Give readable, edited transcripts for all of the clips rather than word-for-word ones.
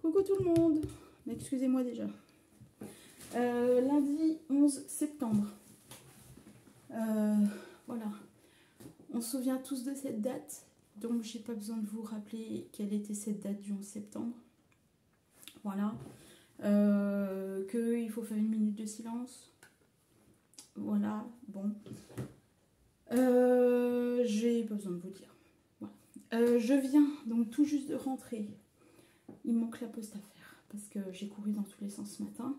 Coucou tout le monde. Excusez-moi déjà. Lundi 11 septembre. Voilà. On se souvient tous de cette date. Donc j'ai pas besoin de vous rappeler quelle était cette date du 11 septembre. Voilà. Qu'il faut faire une minute de silence. Voilà. Bon. J'ai pas besoin de vous dire. Voilà. Je viens donc tout juste de rentrer. Il me manque la poste à faire parce que j'ai couru dans tous les sens ce matin.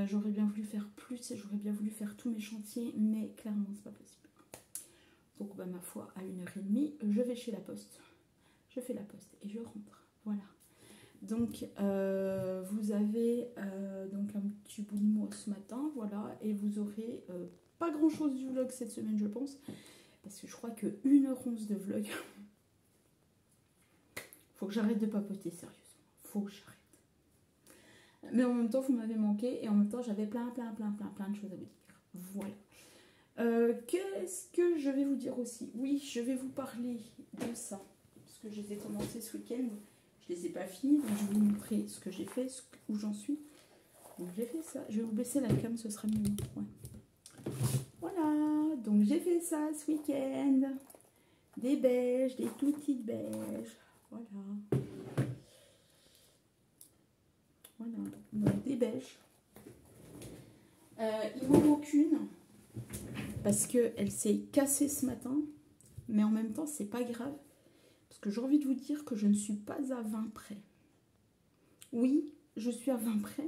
J'aurais bien voulu faire plus et j'aurais bien voulu faire tous mes chantiers, mais clairement c'est pas possible. Donc bah, ma foi, à 1h30, je vais chez la poste. Je fais la poste et je rentre. Voilà. Donc vous avez donc un petit bout de moi ce matin, voilà, et vous aurez pas grand chose du vlog cette semaine je pense, parce que je crois que 1h11 de vlog. Faut que j'arrête de papoter, sérieusement. Faut que j'arrête. Mais en même temps, vous m'avez manqué et en même temps, j'avais plein de choses à vous dire. Voilà. Qu'est-ce que je vais vous dire aussi? Oui, je vais vous parler de ça. Parce que je les ai commencés ce week-end. Je les ai pas finis. Donc je vais vous montrer ce que j'ai fait, où j'en suis. Donc j'ai fait ça. Je vais vous baisser la cam, ce sera mieux. Ouais. Voilà. Donc j'ai fait ça ce week-end. Des beiges, des tout petites beiges. Voilà. Voilà. Donc des beiges. Il m'en manque une. Parce qu'elle s'est cassée ce matin. Mais en même temps, c'est pas grave. Parce que j'ai envie de vous dire que je ne suis pas à 20 près. Oui, je suis à 20 près.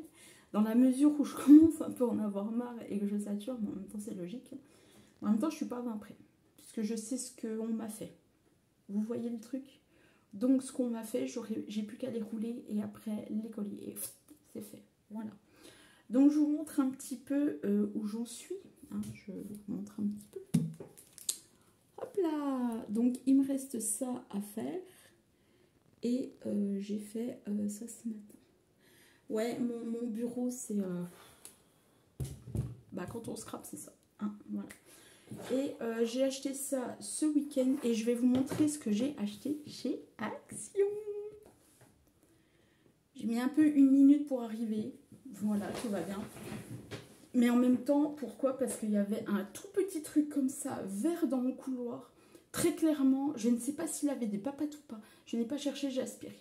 Dans la mesure où je commence un peu à en avoir marre et que je sature. Mais en même temps, c'est logique. En même temps, je ne suis pas à 20 près. Puisque je sais ce qu'on m'a fait. Vous voyez le truc? Donc, ce qu'on m'a fait, j'ai plus qu'à les rouler et après les coller. Et c'est fait. Voilà. Donc, je vous montre un petit peu où j'en suis. Hein, je vous montre un petit peu. Hop là! Donc, il me reste ça à faire. Et j'ai fait ça ce matin. Ouais, mon bureau, c'est... Bah, quand on scrape, c'est ça. Hein, voilà. Et j'ai acheté ça ce week-end et je vais vous montrer ce que j'ai acheté chez Action. J'ai mis un peu 1 minute pour arriver. Voilà, tout va bien. Mais en même temps, pourquoi? Parce qu'il y avait un tout petit truc comme ça, vert dans mon couloir. Très clairement, je ne sais pas s'il avait des papates ou pas. Je n'ai pas cherché, j'ai aspiré.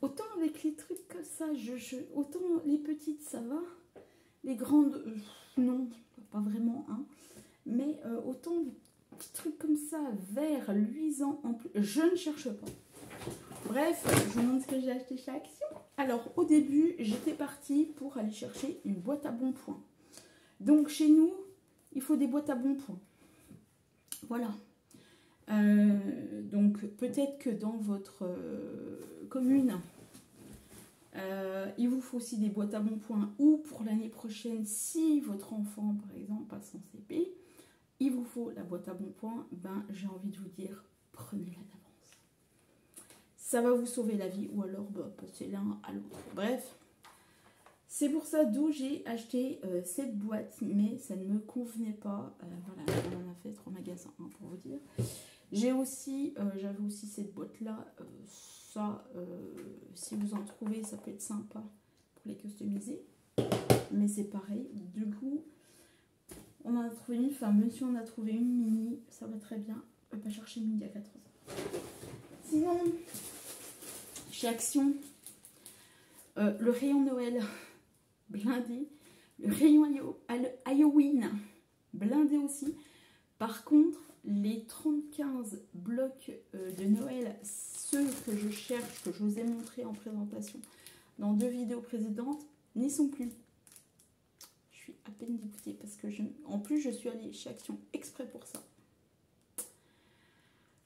Autant avec les trucs comme ça, autant les petites, ça va. Les grandes, non, pas vraiment. Hein. Mais autant des petits trucs comme ça, vert, luisant, en plus, je ne cherche pas. Bref, je vous montre ce que j'ai acheté chez Action. Alors, au début, j'étais partie pour aller chercher une boîte à bons points. Donc, chez nous, il faut des boîtes à bons points. Voilà. Donc, peut-être que dans votre commune, il vous faut aussi des boîtes à bons points. Ou pour l'année prochaine, si votre enfant, par exemple, passe en CP, il vous faut la boîte à bons points. Ben, j'ai envie de vous dire, prenez-la d'avance. Ça va vous sauver la vie, ou alors bah, passez l'un à l'autre. Bref, c'est pour ça d'où j'ai acheté cette boîte, mais ça ne me convenait pas. Voilà, on en a fait 3 magasins, hein, pour vous dire. J'avais aussi cette boîte-là. Ça, si vous en trouvez, ça peut être sympa pour les customiser. Mais c'est pareil. Du coup, on en a trouvé une. Enfin, monsieur, on a trouvé une mini. Ça va très bien. On va pas chercher mini à 14 ans. Sinon... Chez Action, le rayon Noël blindé, le rayon Halloween blindé aussi. Par contre, les 35 blocs de Noël, ceux que je cherche, que je vous ai montré en présentation dans 2 vidéos précédentes, n'y sont plus. Je suis à peine dégoûtée parce que en plus je suis allée chez Action exprès pour ça.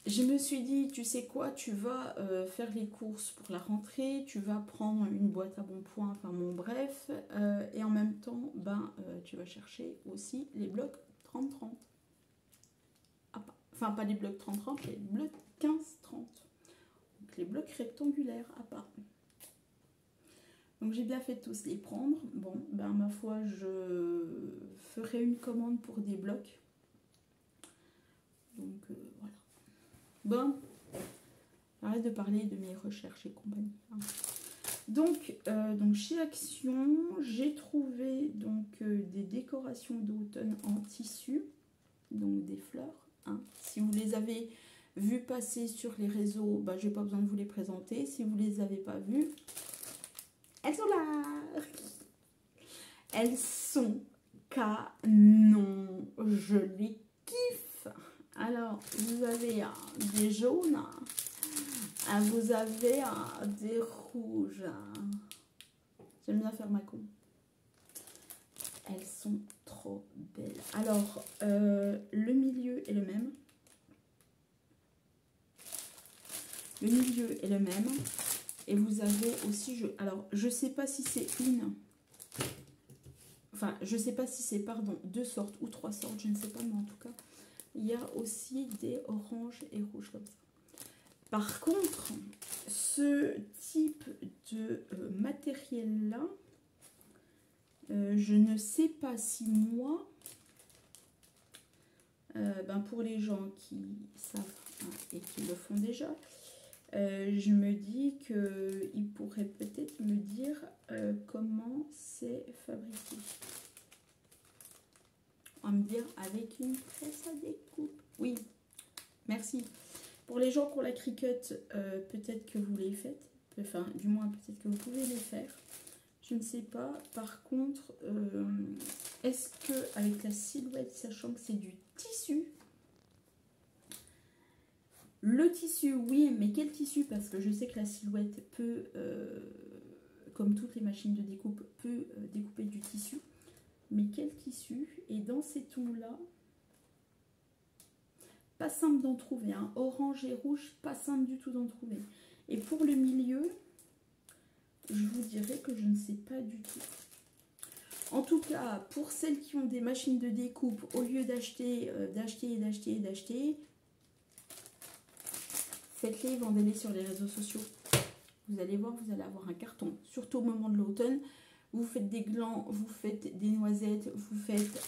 Je me suis dit, tu sais quoi, tu vas faire les courses pour la rentrée, tu vas prendre une boîte à bons points, enfin bon bref, et en même temps, ben, tu vas chercher aussi les blocs 30-30. Enfin, pas les blocs 30-30, les blocs 15-30. Donc les blocs rectangulaires à part. Donc j'ai bien fait de tous les prendre. Bon, ben ma foi, je ferai une commande pour des blocs. Donc voilà. Bon, j'arrête de parler de mes recherches et compagnie. Hein. Donc chez Action, j'ai trouvé donc des décorations d'automne en tissu, donc des fleurs. Hein. Si vous les avez vues passer sur les réseaux, bah, je n'ai pas besoin de vous les présenter. Si vous ne les avez pas vues, elles sont là. Elles sont canon. Je les kiffe. Alors, vous avez des jaunes. Vous avez des rouges. J'aime bien faire ma con. Elles sont trop belles. Alors, le milieu est le même. Le milieu est le même. Et vous avez aussi... alors, je ne sais pas si c'est une... Enfin, je ne sais pas si c'est, pardon, 2 sortes ou 3 sortes. Je ne sais pas, mais en tout cas, il y a aussi des oranges et rouges comme ça. Par contre, ce type de matériel-là, je ne sais pas si moi, pour les gens qui savent hein, et qui le font déjà, je me dis qu'ils pourraient peut-être me dire comment c'est fabriqué. On va me dire avec une presse à découpe. Oui, merci. Pour les gens qui ont la Cricut, peut-être que vous les faites. Enfin, du moins, peut-être que vous pouvez les faire. Je ne sais pas. Par contre, est-ce que avec la silhouette, sachant que c'est du tissu, le tissu, oui, mais quel tissu? Parce que je sais que la silhouette peut, comme toutes les machines de découpe, peut découper du tissu. Mais quel tissu? Et dans ces tons-là, pas simple d'en trouver. Hein. Orange et rouge, pas simple du tout d'en trouver. Et pour le milieu, je vous dirais que je ne sais pas du tout. En tout cas, pour celles qui ont des machines de découpe, au lieu d'acheter, faites-les, vendez-les sur les réseaux sociaux. Vous allez voir, vous allez avoir un carton. Surtout au moment de l'automne. Vous faites des glands, vous faites des noisettes, vous faites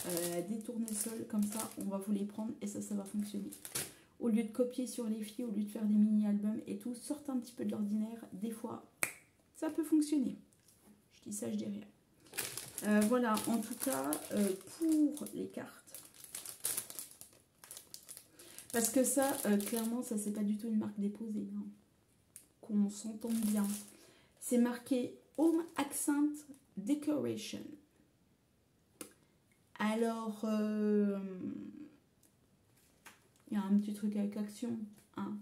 des tournesols, comme ça, on va vous les prendre et ça va fonctionner. Au lieu de copier sur les filles, au lieu de faire des mini-albums et tout, sortez un petit peu de l'ordinaire. Des fois, ça peut fonctionner. Je dis ça, je dis rien. Voilà, en tout cas, pour les cartes. Parce que ça, clairement, ça, c'est pas du tout une marque déposée. Hein. Qu'on s'entende bien. C'est marqué Home Accent Decoration. Alors, il y a un petit truc avec Action. Hein.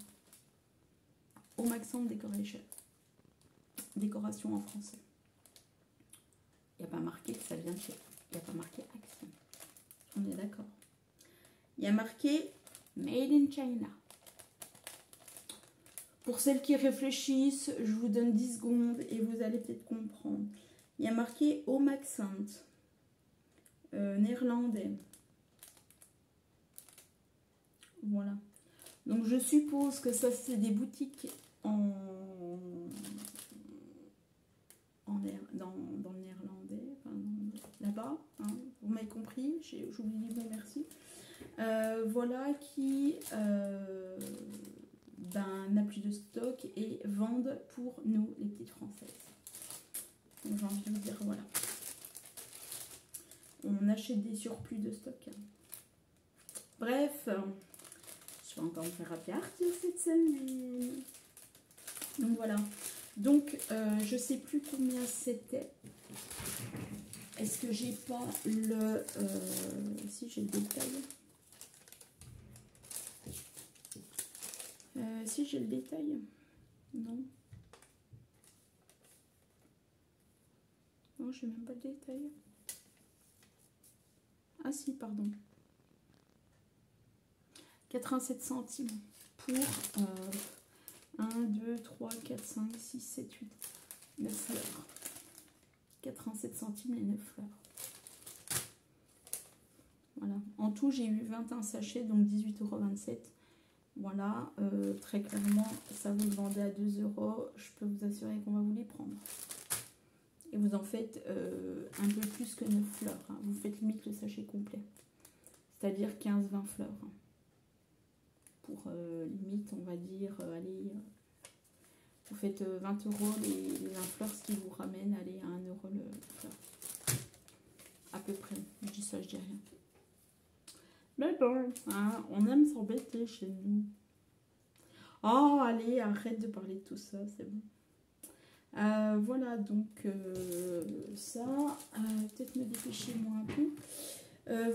Home Accent Decoration. Décoration en français. Il n'y a pas marqué que ça vient de chez. Il n'y a pas marqué Action. On est d'accord. Il y a marqué Made in China. Pour celles qui réfléchissent, je vous donne 10 secondes et vous allez peut-être comprendre. Il y a marqué Home Accent, néerlandais. Voilà. Donc je suppose que ça c'est des boutiques dans le néerlandais, enfin, là-bas. Hein, vous m'avez compris, j'oublie les mots, merci. Voilà qui... n'a plus de stock et vendent pour nous les petites françaises. Donc j'ai envie de vous dire voilà. On achète des surplus de stock. Bref, je vais encore me faire repartir cette semaine. Donc voilà. Donc je sais plus combien c'était. Est-ce que j'ai pas le... si j'ai le détail. Si j'ai le détail, non. Non, je n'ai même pas le détail. Ah si, pardon. 87 centimes pour 1, 2, 3, 4, 5, 6, 7, 8, 9 fleurs. 87 centimes les 9 fleurs. Voilà. En tout, j'ai eu 21 sachets, donc 18,27 €. Voilà, très clairement, ça vous le vendez à 2 €. Je peux vous assurer qu'on va vous les prendre. Et vous en faites un peu plus que 9 fleurs. Hein. Vous faites limite le sachet complet. C'est-à-dire 15-20 fleurs. Hein. Pour limite, on va dire, allez, faites 20 € les infleurs, ce qui vous ramène, allez, à 1 € le fleur. À peu près. Je dis ça, je dis rien. Mais bon, hein, on aime s'embêter chez nous. Oh, allez, arrête de parler de tout ça, c'est bon. Voilà, donc ça, peut-être me dépêcher moi un peu.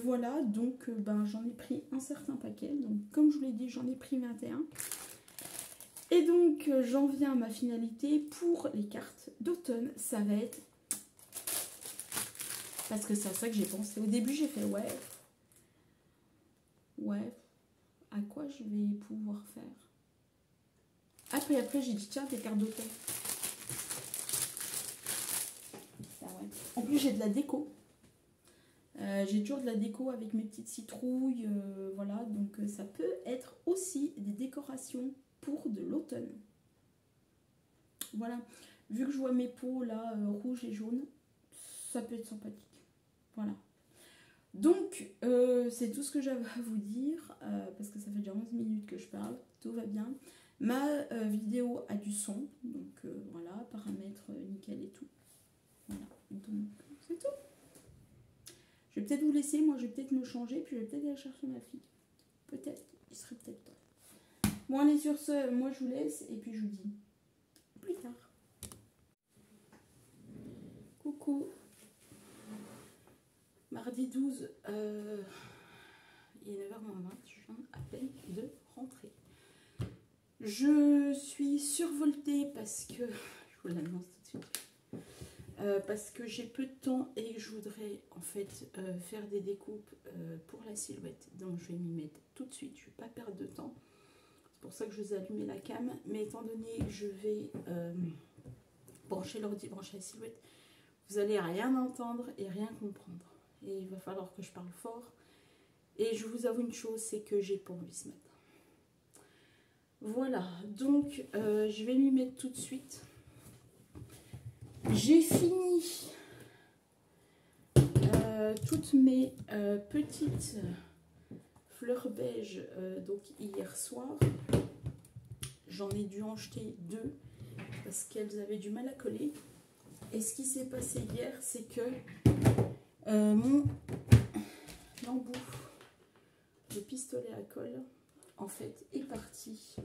Voilà, donc ben, j'en ai pris un certain paquet. Donc, comme je vous l'ai dit, j'en ai pris 21. Et donc, j'en viens à ma finalité pour les cartes d'automne. Ça va être... Parce que c'est à ça que j'ai pensé. Au début, j'ai fait ouais, à quoi je vais pouvoir faire. Après j'ai dit tiens, des cartes d'automne. En plus, j'ai de la déco. J'ai toujours de la déco avec mes petites citrouilles. Voilà, donc ça peut être aussi des décorations pour de l'automne. Voilà, vu que je vois mes pots là, rouges et jaunes, ça peut être sympathique. Voilà. Donc, c'est tout ce que j'avais à vous dire, parce que ça fait déjà 11 minutes que je parle, tout va bien. Ma vidéo a du son, donc voilà, paramètres nickel et tout. Voilà, donc c'est tout. Je vais peut-être vous laisser, moi je vais peut-être me changer, puis je vais peut-être aller chercher ma fille. Peut-être, il serait peut-être temps. Bon allez, sur ce, moi je vous laisse, et puis je vous dis plus tard. Coucou. Mardi 12, il est 9h moins 20, je viens à peine de rentrer. Je suis survoltée parce que, je vous l'annonce tout de suite, parce que j'ai peu de temps et je voudrais en fait faire des découpes pour la silhouette. Donc je vais m'y mettre tout de suite, je ne vais pas perdre de temps. C'est pour ça que je vous ai allumé la cam. Mais étant donné que je vais brancher l'ordi, brancher la silhouette, vous allez rien entendre et rien comprendre. Et il va falloir que je parle fort. Et je vous avoue une chose, c'est que j'ai pas envie ce matin. Voilà, donc je vais m'y mettre tout de suite. J'ai fini toutes mes petites fleurs beige donc hier soir. J'en ai dû en jeter 2 parce qu'elles avaient du mal à coller. Et ce qui s'est passé hier, c'est que mon embout de pistolet à colle en fait est parti.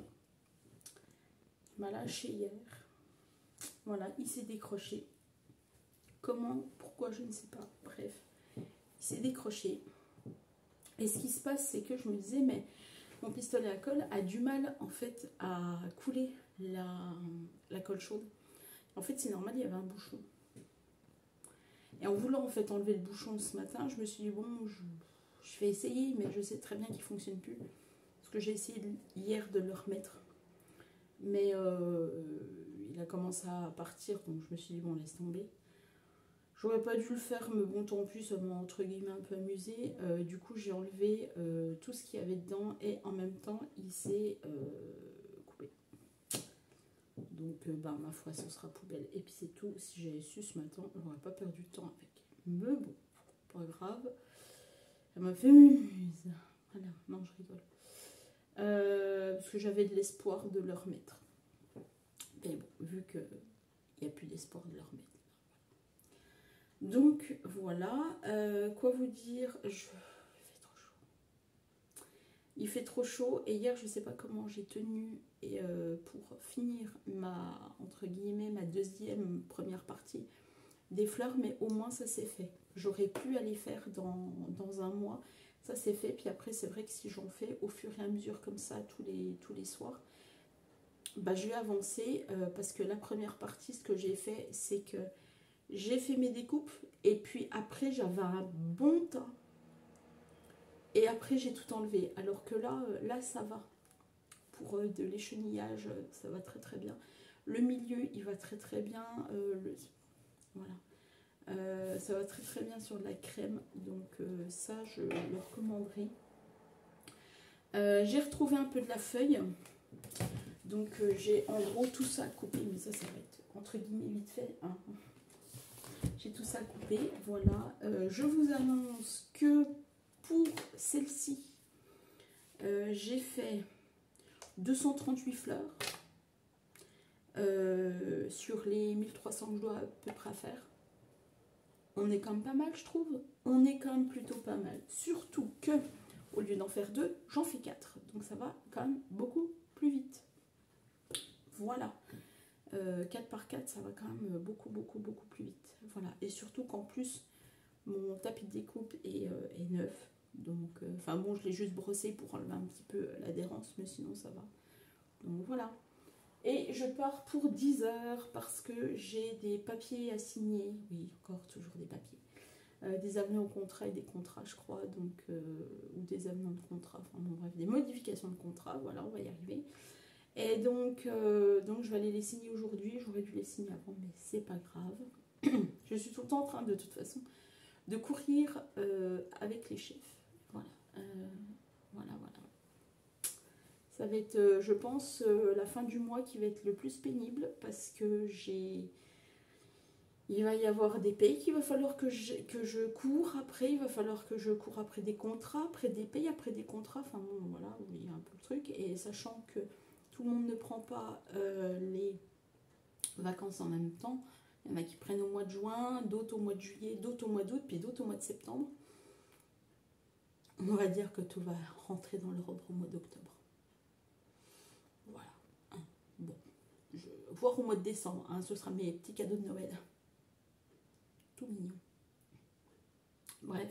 Il m'a lâché hier. Voilà, il s'est décroché. Comment, pourquoi, je ne sais pas. Bref, il s'est décroché. Et ce qui se passe, c'est que je me disais, mais mon pistolet à colle a du mal en fait à couler la colle chaude. En fait, c'est normal, il y avait un bouchon. Et en voulant en fait enlever le bouchon ce matin, je me suis dit, bon, je vais essayer, mais je sais très bien qu'il ne fonctionne plus. Parce que j'ai essayé hier de le remettre. Mais il a commencé à partir, donc je me suis dit, bon, laisse tomber. J'aurais pas dû le faire, mais bon, tant pis, ça m'a entre guillemets un peu amusé. Du coup, j'ai enlevé tout ce qu'il y avait dedans et en même temps, il s'est coupé. Donc, ben, ma foi, ce sera poubelle. Et puis, c'est tout. Si j'avais su ce matin, j'aurais pas perdu de temps avec. Mais bon, pas grave. Elle m'a fait muse. Voilà, non, je rigole. Parce que j'avais de l'espoir de le remettre. Mais bon, vu qu'il n'y a plus d'espoir de le remettre. Donc voilà, quoi vous dire, il fait trop chaud. Il fait trop chaud et hier je ne sais pas comment j'ai tenu et, pour finir entre guillemets, ma deuxième première partie des fleurs, mais au moins ça s'est fait. J'aurais pu aller faire dans un mois, ça s'est fait. Puis après c'est vrai que si j'en fais au fur et à mesure comme ça tous les soirs, bah, je vais avancer parce que la première partie, ce que j'ai fait, c'est que j'ai fait mes découpes et puis après j'avais un bon temps et après j'ai tout enlevé. Alors que là ça va. Pour de l'échenillage, ça va très très bien. Le milieu, il va très très bien. Voilà. Ça va très très bien sur de la crème. Donc ça, je le recommanderais. J'ai retrouvé un peu de la feuille. Donc j'ai en gros tout ça coupé. Mais ça va être entre guillemets vite fait. Hein. J'ai tout ça coupé, voilà. Je vous annonce que pour celle-ci, j'ai fait 238 fleurs. sur les 1300 que je dois à peu près faire, on est quand même pas mal, je trouve. On est quand même plutôt pas mal. Surtout que, au lieu d'en faire 2, j'en fais 4. Donc ça va quand même beaucoup plus vite. Voilà. 4 par 4, ça va quand même beaucoup plus vite. Voilà. Et surtout qu'en plus, mon tapis de découpe est neuf. Donc, enfin bon, je l'ai juste brossé pour enlever un petit peu l'adhérence, mais sinon ça va. Donc voilà. Et je pars pour 10 heures parce que j'ai des papiers à signer. Oui, encore toujours des papiers. Des avenants au contrat et des contrats, je crois. Donc, ou des avenants de contrat. Enfin bon, bref, des modifications de contrat. Voilà, on va y arriver. Et donc je vais aller les signer aujourd'hui. J'aurais dû les signer avant, mais c'est pas grave. Je suis tout le temps en train, de toute façon, de courir avec les chefs. Voilà. Voilà. Ça va être, je pense, la fin du mois qui va être le plus pénible parce que il va y avoir des payes qu'il va falloir que je cours après. Il va falloir que je cours après des contrats, après des payes, après des contrats. Enfin bon, voilà, il y a un peu le truc. Et sachant que tout le monde ne prend pas les vacances en même temps. Il y en a qui prennent au mois de juin, d'autres au mois de juillet, d'autres au mois d'août, puis d'autres au mois de septembre. On va dire que tout va rentrer dans l'ordre au mois d'octobre. Voilà. Bon. Voire au mois de décembre. Hein, ce sera mes petits cadeaux de Noël. Tout mignon. Bref.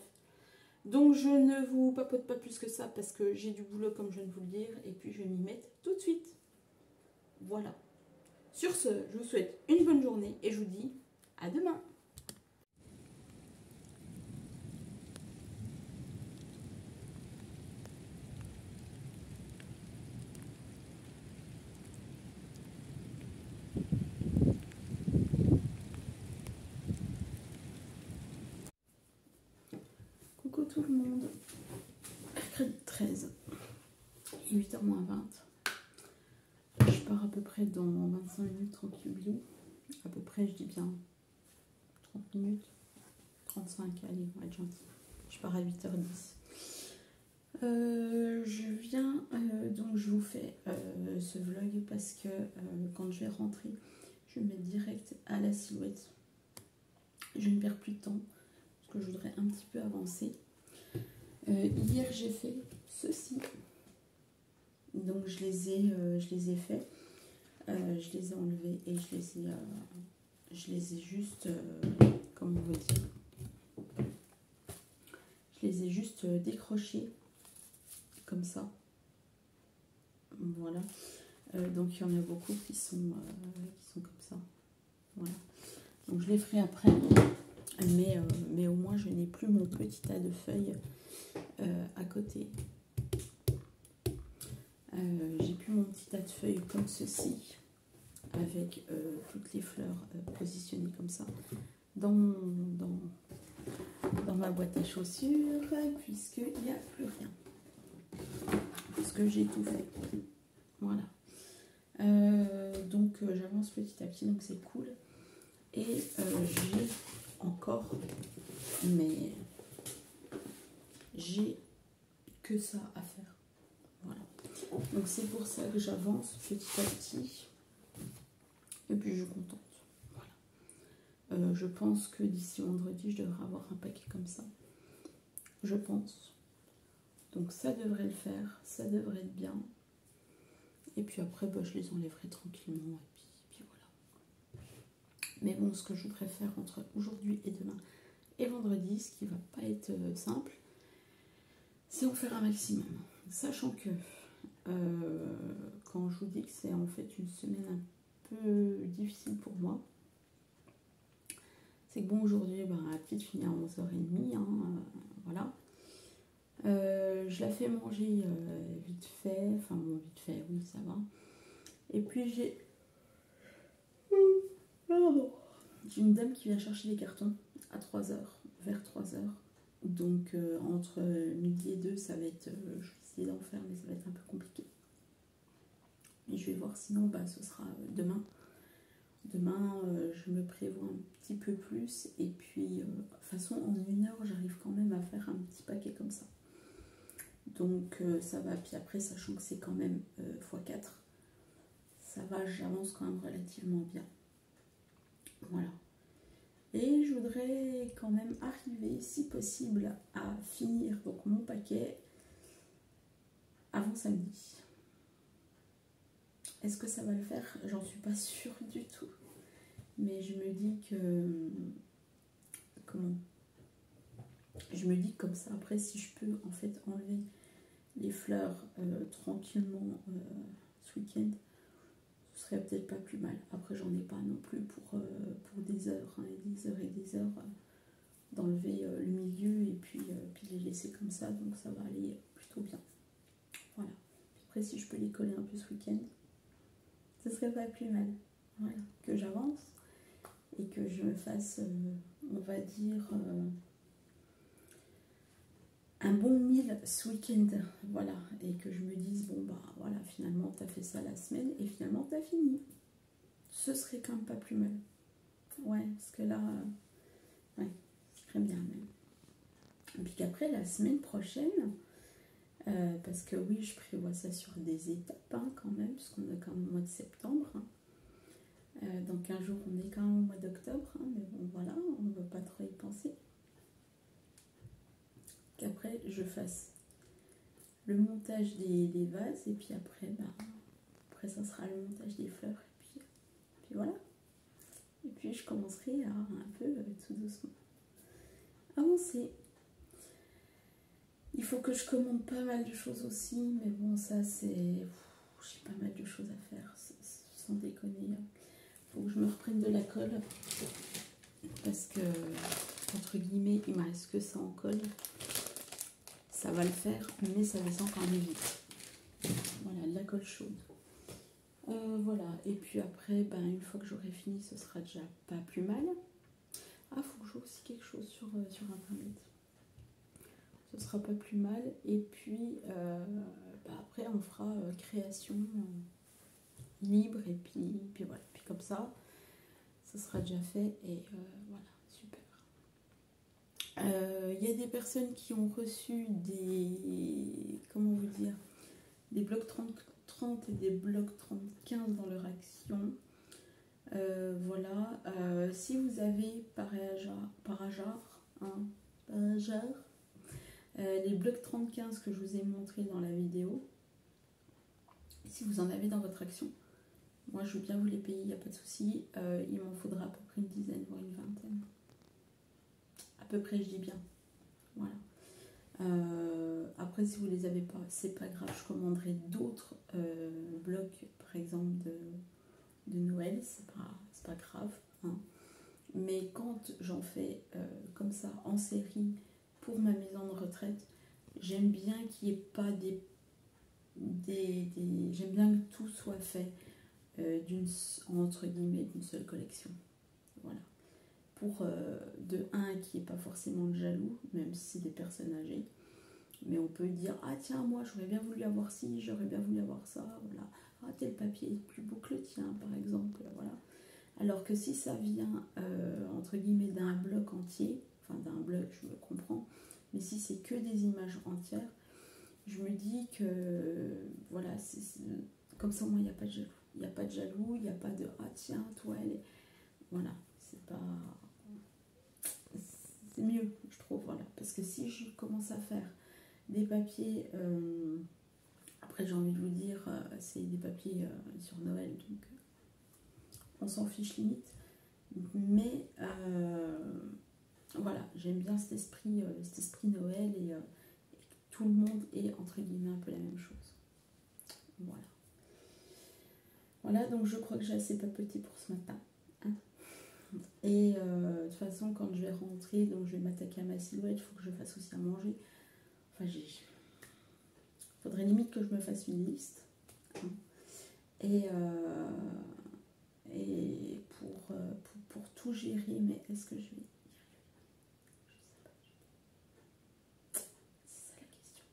Donc je ne vous papote pas plus que ça parce que j'ai du boulot comme je viens de vous le dire. Et puis je vais m'y mettre tout de suite. Voilà. Sur ce, je vous souhaite une bonne journée et je vous dis à demain. Coucou tout le monde. Mercredi 13, 8h moins 20. Je pars à peu près dans 25 minutes tranquille. À peu près, je dis bien 30 minutes. 35, allez, on va être gentil. Je pars à 8h10. Je viens, donc je vous fais ce vlog parce que quand je vais rentrer, je vais me mettre direct à la silhouette. Je ne perds plus de temps parce que je voudrais un petit peu avancer. Hier, j'ai fait ceci. Donc je les ai faits. Je les ai enlevés et je les ai juste, comment on va dire, je les ai juste décrochés comme ça. Voilà. Donc il y en a beaucoup qui sont comme ça. Voilà. Donc je les ferai après. Mais au moins je n'ai plus mon petit tas de feuilles à côté. J'ai plus mon petit tas de feuilles comme ceci, avec toutes les fleurs positionnées comme ça dans ma boîte à chaussures, puisqu'il n'y a plus rien. Parce que j'ai tout fait. Voilà. Donc j'avance petit à petit, donc c'est cool. Et j'ai encore, mais j'ai que ça à faire. Voilà. Donc c'est pour ça que j'avance petit à petit. Et puis je suis contente. Voilà. Je pense que d'ici vendredi, je devrais avoir un paquet comme ça. Je pense. Donc ça devrait le faire. Ça devrait être bien. Et puis après, bah, je les enlèverai tranquillement. Et puis voilà. Mais bon, ce que je voudrais faire entre aujourd'hui et demain et vendredi, ce qui va pas être simple, c'est en faire un maximum. Sachant que quand je vous dis que c'est en fait une semaine un peu difficile pour moi, c'est que bon, aujourd'hui, ben, la petite finit à 11h30, hein, voilà. Je la fais manger vite fait, enfin bon, vite fait, oui, ça va. Et puis j'ai une dame qui vient chercher les cartons à 3h, vers 3h. Donc entre midi et 2, ça va être, je vais essayer d'en faire, mais ça va être un peu compliqué. Et je vais voir, sinon bah, ce sera demain. Demain, je me prévois un petit peu plus. Et puis, de toute façon, en 1 heure, j'arrive quand même à faire un petit paquet comme ça. Donc, ça va. Puis après, sachant que c'est quand même x4, ça va, j'avance quand même relativement bien. Voilà. Et je voudrais quand même arriver, si possible, à finir donc mon paquet avant samedi. Est-ce que ça va le faire? J'en suis pas sûre du tout. Mais je me dis que... Comment? Je me dis que comme ça, après, si je peux en fait enlever les fleurs tranquillement ce week-end, ce serait peut-être pas plus mal. Après, j'en ai pas non plus pour des heures, hein, et des heures et des heures d'enlever le milieu et puis les laisser comme ça. Donc ça va aller plutôt bien. Voilà. Après, si je peux les coller un peu ce week-end, ce serait pas plus mal. Voilà. Que j'avance et que je me fasse, on va dire... un bon meal ce week-end, voilà, et que je me dise, bon bah voilà, finalement t'as fait ça la semaine et finalement t'as fini. Ce serait quand même pas plus mal. Ouais, parce que là, ouais, ce serait bien même. Et puis qu'après, la semaine prochaine, parce que oui, je prévois ça sur des étapes hein, quand même, parce qu'on est quand même au mois de septembre. Hein. Dans 15 jours, on est quand même au mois d'octobre, hein, mais bon voilà, on ne va pas trop y penser. Qu'après, je fasse le montage des vases et puis après, après ça sera le montage des fleurs et puis voilà. Et puis je commencerai à un peu tout doucement avancer. Il faut que je commande pas mal de choses aussi, mais bon ça c'est... J'ai pas mal de choses à faire, sans déconner. Il faut que je me reprenne de la colle parce que, entre guillemets, il me reste que ça en colle. Ça va le faire, mais ça descend quand même vite. Voilà, de la colle chaude. Voilà, et puis après, une fois que j'aurai fini, ce sera déjà pas plus mal. Ah, faut que je joue aussi quelque chose sur internet. Ce sera pas plus mal. Et puis, après, on fera création libre, et puis voilà. Puis comme ça, ça sera déjà fait, et voilà, super. Il y a des personnes qui ont reçu des... Comment vous dire? Des blocs 30 et des blocs 30-15 dans leur action. Voilà. Si vous avez par hasard, les blocs 30-15 que je vous ai montré dans la vidéo, si vous en avez dans votre action, moi je veux bien vous les payer, il n'y a pas de souci. Il m'en faudra à peu près une dizaine, voire une vingtaine. À peu près, je dis bien. Voilà. Après, si vous les avez pas, c'est pas grave, je commanderai d'autres blocs, par exemple de Noël, c'est pas grave. Hein. Mais quand j'en fais comme ça en série pour ma maison de retraite, j'aime bien qu'il n'y ait pas j'aime bien que tout soit fait entre guillemets d'une seule collection. Voilà. Pour de un qui n'est pas forcément jaloux, même si c'est des personnes âgées, mais on peut dire ah tiens, moi j'aurais bien voulu avoir ci, j'aurais bien voulu avoir ça, voilà. Ah, tel papier est plus beau que le tien, par exemple, voilà. Alors que si ça vient entre guillemets d'un bloc entier, enfin d'un bloc, je me comprends, mais si c'est que des images entières, je me dis que voilà, comme ça, moi il n'y a pas de jaloux. Il n'y a pas de jaloux, il n'y a pas de ah tiens, toi elle est. Voilà, c'est pas. C'est mieux, je trouve, voilà. Parce que si je commence à faire des papiers, après j'ai envie de vous dire, c'est des papiers sur Noël, donc on s'en fiche limite. Mais voilà, j'aime bien cet esprit Noël et que tout le monde ait entre guillemets un peu la même chose. Voilà. Voilà, donc je crois que j'ai assez papoté pour ce matin. Hein. Et de toute façon, quand je vais rentrer, donc je vais m'attaquer à ma silhouette, il faut que je fasse aussi à manger. Enfin, il faudrait limite que je me fasse une liste. Hein. Et pour tout gérer, mais est-ce que je vais y arriver? Je sais pas. C'est ça la question.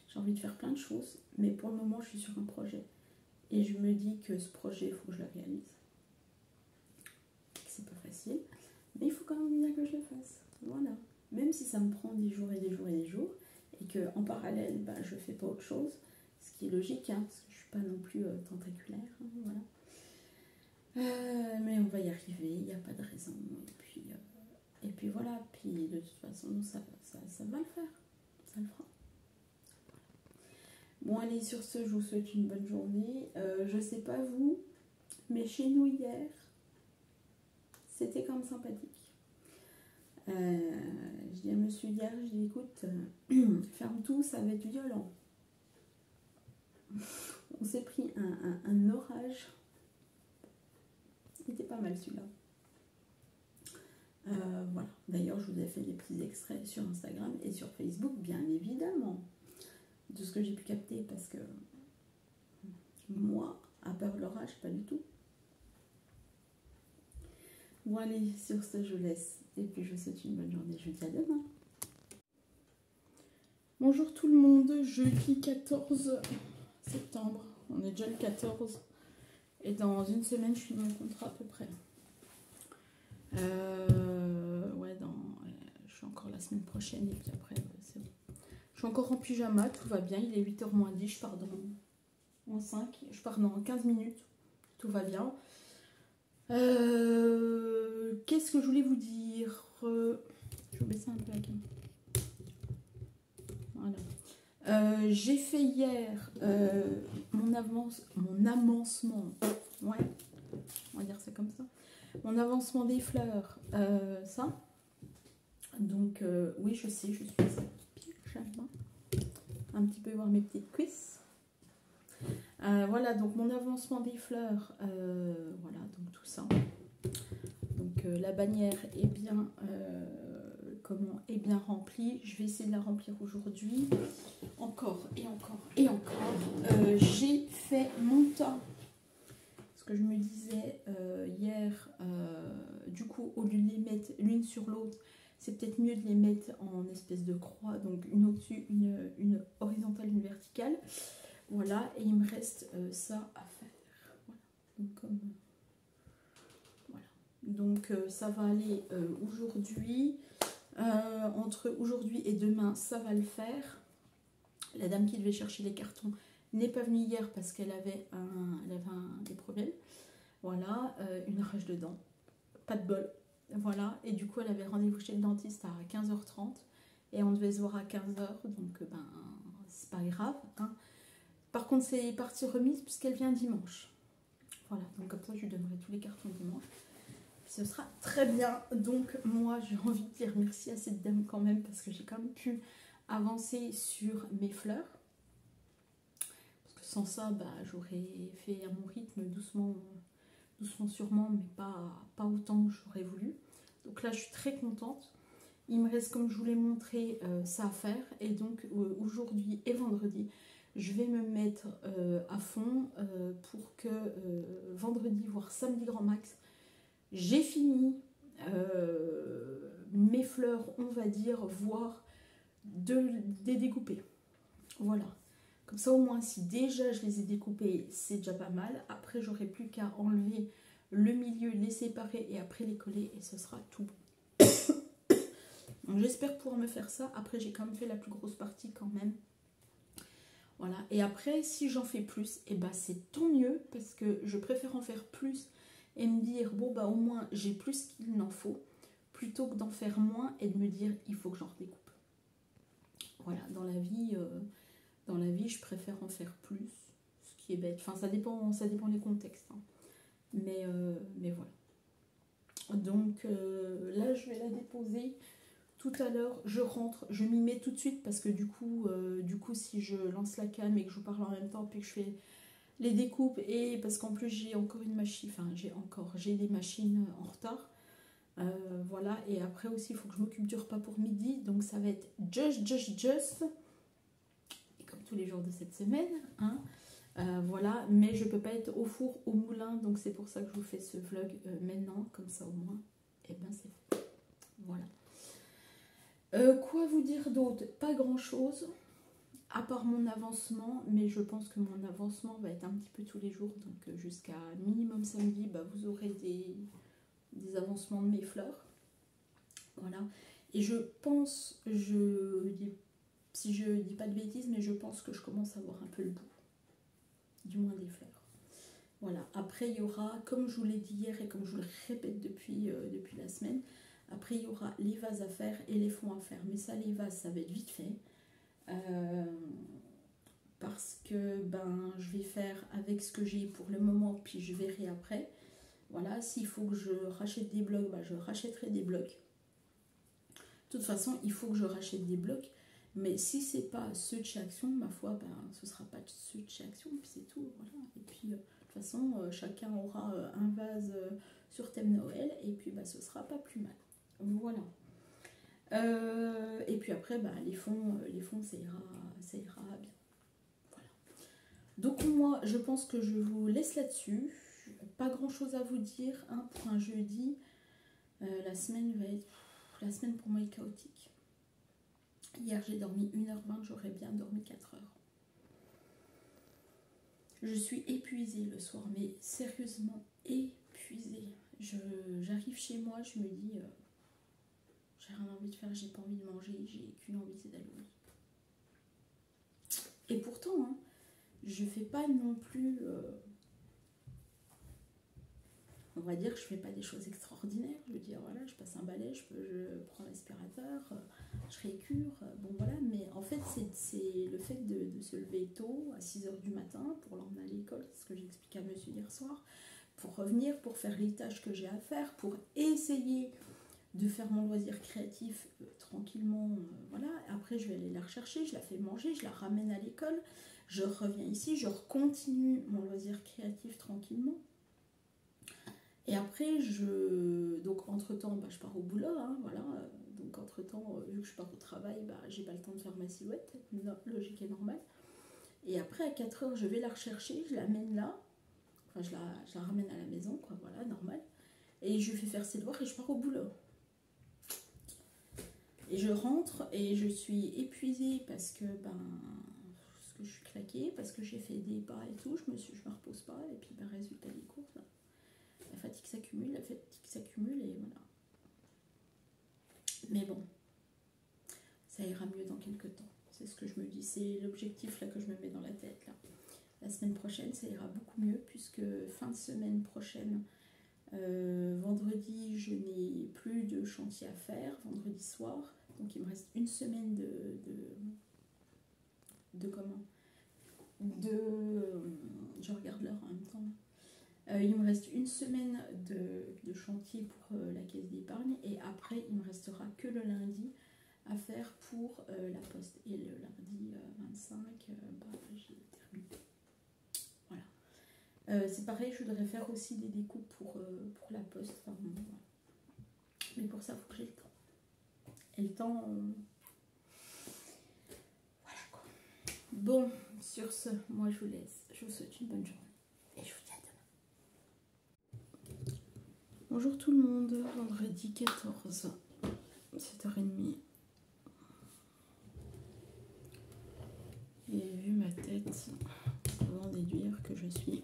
J'ai envie de faire plein de choses, mais pour le moment, je suis sur un projet. Et je me dis que ce projet, il faut que je le réalise. C'est pas facile, mais il faut quand même bien que je le fasse. Voilà. Même si ça me prend des jours et des jours et des jours, et qu'en parallèle, je fais pas autre chose, ce qui est logique, hein, parce que je suis pas non plus tentaculaire. Hein, voilà. arriver, il n'y a pas de raison. Et puis voilà, puis de toute façon, ça va le faire. Ça le fera. Bon, allez, sur ce, je vous souhaite une bonne journée. Je sais pas vous, mais chez nous hier, c'était quand même sympathique. Je dis à monsieur hier, je dis écoute, ferme tout, ça va être violent. On s'est pris un orage. Il était pas mal celui-là. Voilà. D'ailleurs, je vous ai fait des petits extraits sur Instagram et sur Facebook, bien évidemment, de ce que j'ai pu capter, parce que moi, à part l'orage, pas du tout. Bon, allez, sur ce, je laisse. Et puis, je vous souhaite une bonne journée. Je vous dis à demain. Bonjour tout le monde. Jeudi 14 septembre. On est déjà le 14. Et dans une semaine, je suis dans le contrat à peu près. Ouais, je suis encore la semaine prochaine. Et puis après, c'est bon. Je suis encore en pyjama. Tout va bien. Il est 8h moins 10. Je pars en 5. Je pars dans 15 minutes. Tout va bien. Qu'est-ce que je voulais vous dire? Je vais baisser un peu la cam. Voilà. J'ai fait hier mon avancement. Ouais, on va dire ça comme ça. Mon avancement des fleurs. Ça. Donc, oui, je sais, je suis pyjama. Un petit peu voir mes petites cuisses. Voilà, donc mon avancement des fleurs, voilà, donc tout ça. Donc la bannière est bien, est bien remplie. Je vais essayer de la remplir aujourd'hui. Encore et encore et encore. J'ai fait mon tas. Ce que je me disais hier, du coup, au lieu de les mettre l'une sur l'autre, c'est peut-être mieux de les mettre en espèce de croix, donc une au-dessus, une horizontale, une verticale. Voilà, et il me reste ça à faire. Voilà. Donc, ça va aller aujourd'hui. Entre aujourd'hui et demain, ça va le faire. La dame qui devait chercher les cartons n'est pas venue hier parce qu'elle avait des problèmes. Voilà, une rage de dents. Pas de bol. Voilà, et du coup, elle avait rendez-vous chez le dentiste à 15h30. Et on devait se voir à 15h, donc c'est pas grave, hein. Par contre, c'est partie remise puisqu'elle vient dimanche. Voilà, donc comme ça, je lui donnerai tous les cartons dimanche. Ce sera très bien. Donc, moi, j'ai envie de dire merci à cette dame quand même parce que j'ai quand même pu avancer sur mes fleurs. Parce que sans ça, j'aurais fait à mon rythme, doucement sûrement, mais pas autant que j'aurais voulu. Donc là, je suis très contente. Il me reste, comme je vous l'ai montré, ça à faire. Et donc, aujourd'hui et vendredi, je vais me mettre à fond pour que vendredi, voire samedi grand max, j'ai fini mes fleurs, on va dire, voire de les découper. Voilà. Comme ça, au moins, si déjà je les ai découpées, c'est déjà pas mal. Après, j'aurai plus qu'à enlever le milieu, les séparer et après les coller et ce sera tout bon. Donc, j'espère pouvoir me faire ça. Après, j'ai quand même fait la plus grosse partie quand même. Voilà, et après, si j'en fais plus, et c'est tant mieux, parce que je préfère en faire plus et me dire, bon, au moins, j'ai plus qu'il n'en faut, plutôt que d'en faire moins et de me dire, il faut que j'en redécoupe. Voilà, dans la vie, je préfère en faire plus, ce qui est bête. Enfin, ça dépend des contextes. Hein. Mais voilà. Donc, là, je vais la déposer. Tout à l'heure, je rentre, je m'y mets tout de suite parce que du coup, si je lance la cam et que je vous parle en même temps puis que je fais les découpes et parce qu'en plus j'ai encore une machine, j'ai des machines en retard. Voilà, et après aussi il faut que je m'occupe du repas pour midi, donc ça va être just, et comme tous les jours de cette semaine, hein. Voilà, mais je peux pas être au four, au moulin, donc c'est pour ça que je vous fais ce vlog maintenant, comme ça au moins, et c'est fait. Voilà. Quoi vous dire d'autre? Pas grand chose, à part mon avancement, mais je pense que mon avancement va être un petit peu tous les jours, donc jusqu'à minimum samedi, vous aurez des avancements de mes fleurs. Voilà, et je pense, si je dis pas de bêtises, mais je pense que je commence à voir un peu le bout, du moins des fleurs. Voilà, après il y aura, comme je vous l'ai dit hier et comme je vous le répète depuis la semaine, après il y aura les vases à faire et les fonds à faire. Mais ça, les vases, ça va être vite fait. Parce que je vais faire avec ce que j'ai pour le moment, puis je verrai après. Voilà, s'il faut que je rachète des blocs, je rachèterai des blocs. De toute façon, il faut que je rachète des blocs. Mais si c'est pas ceux de chez Action, ma foi, ce sera pas ceux de chez Action, puis c'est tout. Voilà. Et puis, de toute façon, chacun aura un vase sur thème Noël, et puis ce sera pas plus mal. Voilà. Et puis après, les fonds, ça ira bien. Voilà. Donc moi, je pense que je vous laisse là-dessus. Pas grand-chose à vous dire hein, pour un jeudi. La semaine pour moi est chaotique. Hier, j'ai dormi 1h20, j'aurais bien dormi 4 heures. Je suis épuisée le soir, mais sérieusement épuisée. J'arrive chez moi, je me dis... j'ai rien envie de faire, j'ai pas envie de manger, j'ai qu'une envie, c'est d'aller au lit. Et pourtant, hein, je fais pas non plus... on va dire que je fais pas des choses extraordinaires. Je veux dire, voilà, je passe un balai, je prends l'aspirateur, je récure, bon voilà. Mais en fait, c'est le fait de se lever tôt, à 6h du matin, pour l'emmener à l'école, c'est ce que j'expliquais à monsieur hier soir, pour revenir, pour faire les tâches que j'ai à faire, pour essayer de faire mon loisir créatif tranquillement, voilà. Après, je vais aller la rechercher, je la fais manger, je la ramène à l'école, je reviens ici, je continue mon loisir créatif tranquillement. Et après, donc entre-temps, je pars au boulot, hein, voilà. Donc entre-temps, vu que je pars au travail, j'ai pas le temps de faire ma silhouette, logique et normale. Et après, à 4h, je vais la rechercher, je l'amène là. Enfin, je la ramène à la maison, quoi, voilà, normal. Et je lui fais faire ses devoirs et je pars au boulot. Et je rentre et je suis épuisée parce que, je suis claquée, parce que j'ai fait des pas et tout, je me repose pas. Et puis, résultat des courses, la fatigue s'accumule et voilà. Mais bon, ça ira mieux dans quelques temps. C'est ce que je me dis, c'est l'objectif là que je me mets dans la tête là. La semaine prochaine, ça ira beaucoup mieux puisque fin de semaine prochaine, vendredi, je n'ai plus de chantier à faire, vendredi soir. Donc il me reste une semaine je regarde l'heure en même temps. Il me reste une semaine de chantier pour la caisse d'épargne et après il me restera que le lundi à faire pour la poste. Et le lundi 25, j'ai terminé. Voilà. C'est pareil, je voudrais faire aussi des découpes pour la poste. Enfin, voilà. Mais pour ça, il faut que j'ai le temps. Et le temps... Voilà quoi. Bon, sur ce, moi je vous laisse. Je vous souhaite une bonne journée. Et je vous dis à demain. Bonjour tout le monde, vendredi 14, 7h30. Et vu ma tête, on va en déduire que je suis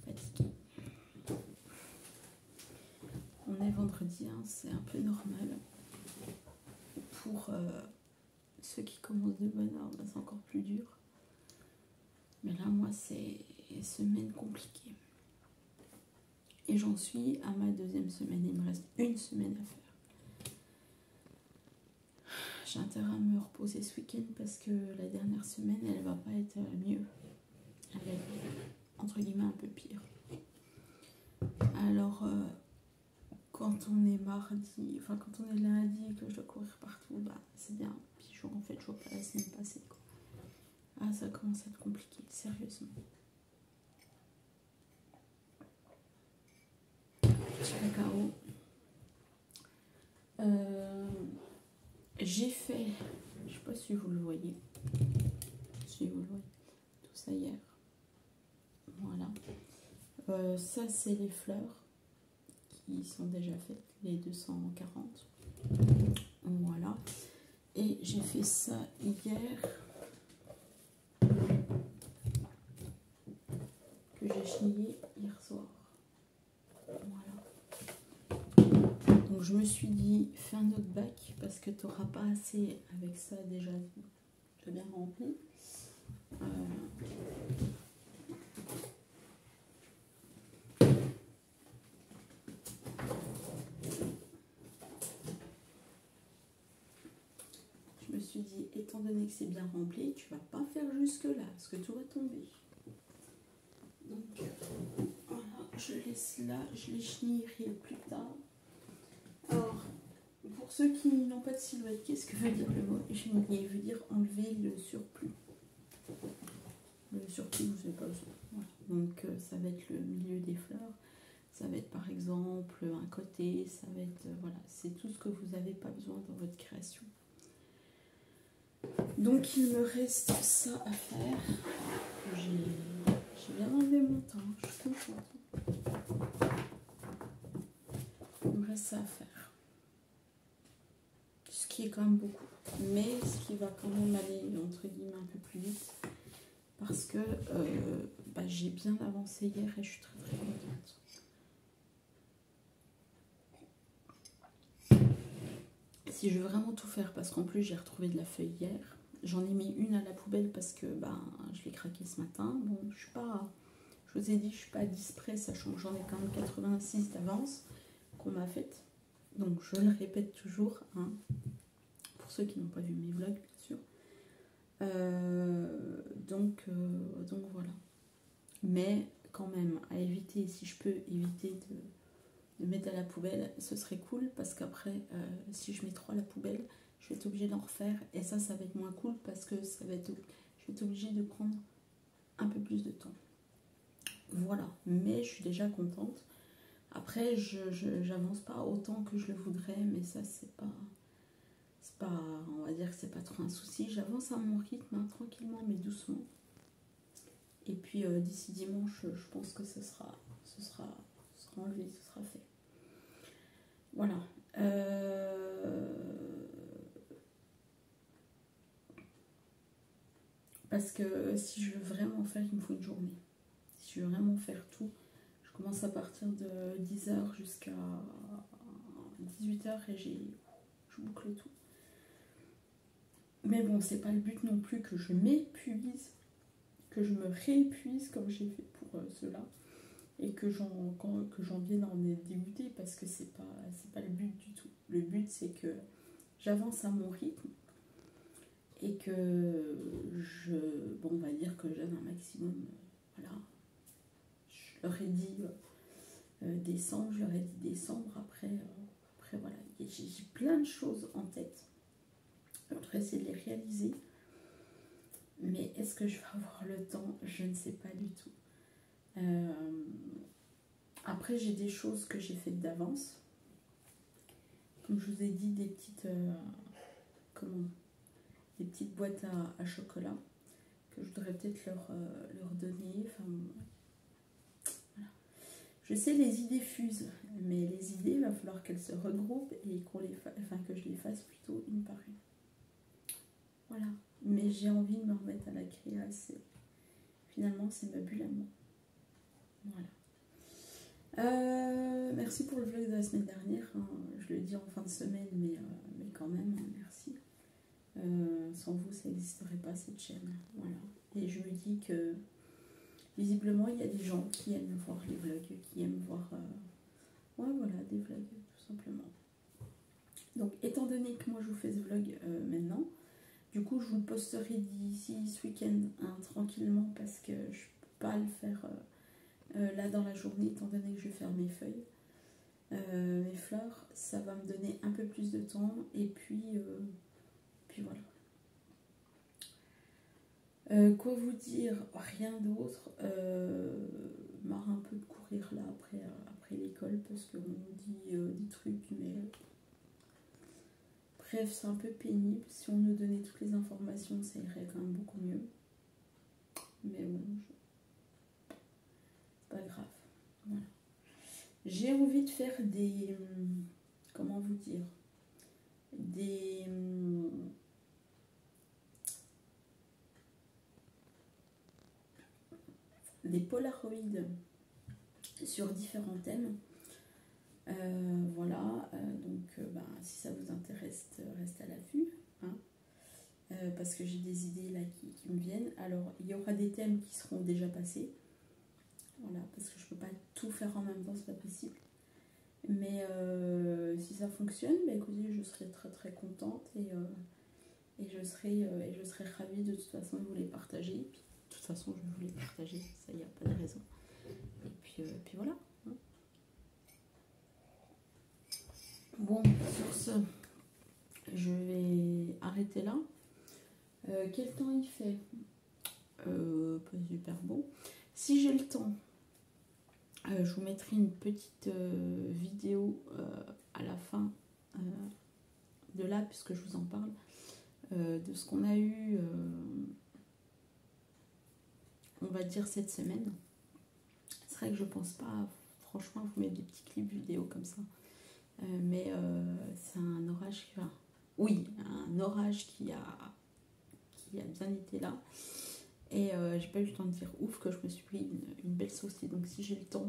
fatiguée. On est vendredi, hein, c'est un peu normal. Pour ceux qui commencent de bonne heure, c'est encore plus dur. Mais là, moi, c'est semaine compliquée. Et j'en suis à ma deuxième semaine. Il me reste une semaine à faire. J'ai intérêt à me reposer ce week-end parce que la dernière semaine, elle va pas être mieux. Elle va être, entre guillemets, un peu pire. Alors, quand on est mardi, enfin quand on est lundi et que je dois courir partout, c'est bien. Puis en fait, je vois pas la semaine passée, quoi. Ah, ça commence à être compliqué, sérieusement. Je suis à carreau. J'ai fait, je sais pas si vous le voyez, tout ça hier. Voilà. Ça, c'est les fleurs qui sont déjà faites, les 240. Voilà. Et j'ai fait ça hier, que j'ai chenillé hier soir. Voilà. Donc je me suis dit, fais un autre bac parce que tu n'auras pas assez avec ça déjà bien rempli. te dis, étant donné que c'est bien rempli, tu vas pas faire jusque là, parce que tout va tomber. Donc voilà, je laisse là, je les chenillerai plus tard. Alors, pour ceux qui n'ont pas de silhouette, qu'est-ce que veut dire le mot cheniller? Il veut dire enlever le surplus. Le surplus, vous n'avez pas besoin. Voilà. Donc ça va être le milieu des fleurs, ça va être par exemple un côté, ça va être, voilà, c'est tout ce que vous n'avez pas besoin dans votre création. Donc il me reste ça à faire. J'ai bien enlevé mon temps, je suis contente. Il me reste ça à faire. Ce qui est quand même beaucoup. Mais ce qui va quand même aller, entre guillemets, un peu plus vite. Parce que j'ai bien avancé hier et je suis très très contente. Si je veux vraiment tout faire, parce qu'en plus j'ai retrouvé de la feuille hier. J'en ai mis une à la poubelle parce que je l'ai craqué ce matin. Bon, je vous ai dit, je suis pas à 10 près, sachant que j'en ai quand même 86 d'avance qu'on m'a faite. Donc je le répète toujours, hein, pour ceux qui n'ont pas vu mes vlogs, bien sûr. Donc voilà. Mais quand même, à éviter, si je peux éviter de mettre à la poubelle, ce serait cool, parce qu'après, si je mets trop à la poubelle, je vais être obligée d'en refaire, et ça va être moins cool, parce que je vais être obligée de prendre un peu plus de temps. Voilà, mais je suis déjà contente. Après, j'avance pas autant que je le voudrais, mais ça, c'est pas, on va dire que c'est pas trop un souci. J'avance à mon rythme, hein, tranquillement, mais doucement. Et puis, d'ici dimanche, je pense que ce sera enlevé, ce sera fait. Voilà. Parce que si je veux vraiment faire, il me faut une journée. Si je veux vraiment faire tout, je commence à partir de 10h jusqu'à 18h et je boucle tout. Mais bon, c'est pas le but non plus que je m'épuise, que je me réépuise comme j'ai fait pour ceux-là, et que j'en vienne à en être dégoûtée, parce que c'est pas le but du tout. Le but, c'est que j'avance à mon rythme et que on va dire que j'aime un maximum. Voilà. Je leur ai dit décembre, après voilà. J'ai plein de choses en tête. Je vais essayer de les réaliser. Mais est-ce que je vais avoir le temps? Je ne sais pas du tout. Après, j'ai des choses que j'ai faites d'avance. Comme je vous ai dit, des petites boîtes à chocolat que je voudrais peut-être leur donner. Enfin, voilà. Je sais, les idées fusent, mais les idées, il va falloir qu'elles se regroupent et que je les fasse plutôt une par une. Voilà. Mais j'ai envie de me remettre à la création. Finalement, c'est ma bulle à moi. Voilà. Merci pour le vlog de la semaine dernière. Hein. Je le dis en fin de semaine, mais quand même, merci. Sans vous, ça n'existerait pas, cette chaîne. Voilà. Et je me dis que visiblement, il y a des gens qui aiment voir les vlogs, qui aiment voir des vlogs, tout simplement. Donc, étant donné que moi, je vous fais ce vlog maintenant, du coup, je vous le posterai d'ici ce week-end, hein, tranquillement, parce que je ne peux pas le faire là dans la journée, étant donné que je vais faire mes feuilles. Mes fleurs, ça va me donner un peu plus de temps, et puis voilà. Quoi vous dire? Rien d'autre. Marre un peu de courir là après l'école, parce qu'on nous dit des trucs, mais bref, c'est un peu pénible. Si on nous donnait toutes les informations, ça irait quand même beaucoup mieux. Mais bon, c'est pas grave. Voilà. J'ai envie de faire des... comment vous dire? Des polaroïdes sur différents thèmes. Voilà, donc si ça vous intéresse, restez à l'affût, hein, parce que j'ai des idées là qui me viennent. Alors, il y aura des thèmes qui seront déjà passés, voilà, parce que je peux pas tout faire en même temps, c'est pas possible. Mais si ça fonctionne, écoutez, je serai très très contente, et je serai ravie de toute façon de vous les partager. Et puis, de toute façon, je vais vous les partager, ça, il n'y a pas de raison. Et puis voilà. Bon, sur ce, je vais arrêter là. Quel temps il fait? Pas super beau. Si j'ai le temps, je vous mettrai une petite vidéo à la fin de là, puisque je vous en parle, de ce qu'on a eu, on va dire, cette semaine. C'est vrai que je pense pas, franchement, vous mettre des petits clips vidéo comme ça. Mais c'est un orage qui va... Oui, un orage qui a bien été là. Et j'ai pas eu le temps de dire ouf que je me suis pris une belle saucisse. Donc si j'ai le temps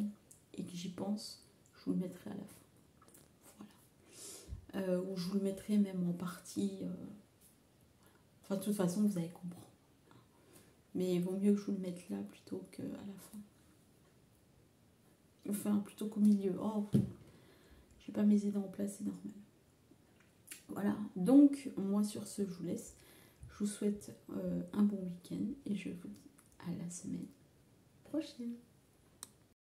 et que j'y pense, je vous le mettrai à la fin. Voilà. Ou je vous le mettrai même en partie. Enfin, de toute façon, vous allez comprendre. Mais il vaut mieux que je vous le mette là plutôt qu'à la fin. Enfin, plutôt qu'au milieu. Oh, j'ai pas mes idées en place, c'est normal. Voilà. Donc, moi sur ce, je vous laisse. Je vous souhaite un bon week-end et je vous dis à la semaine prochaine.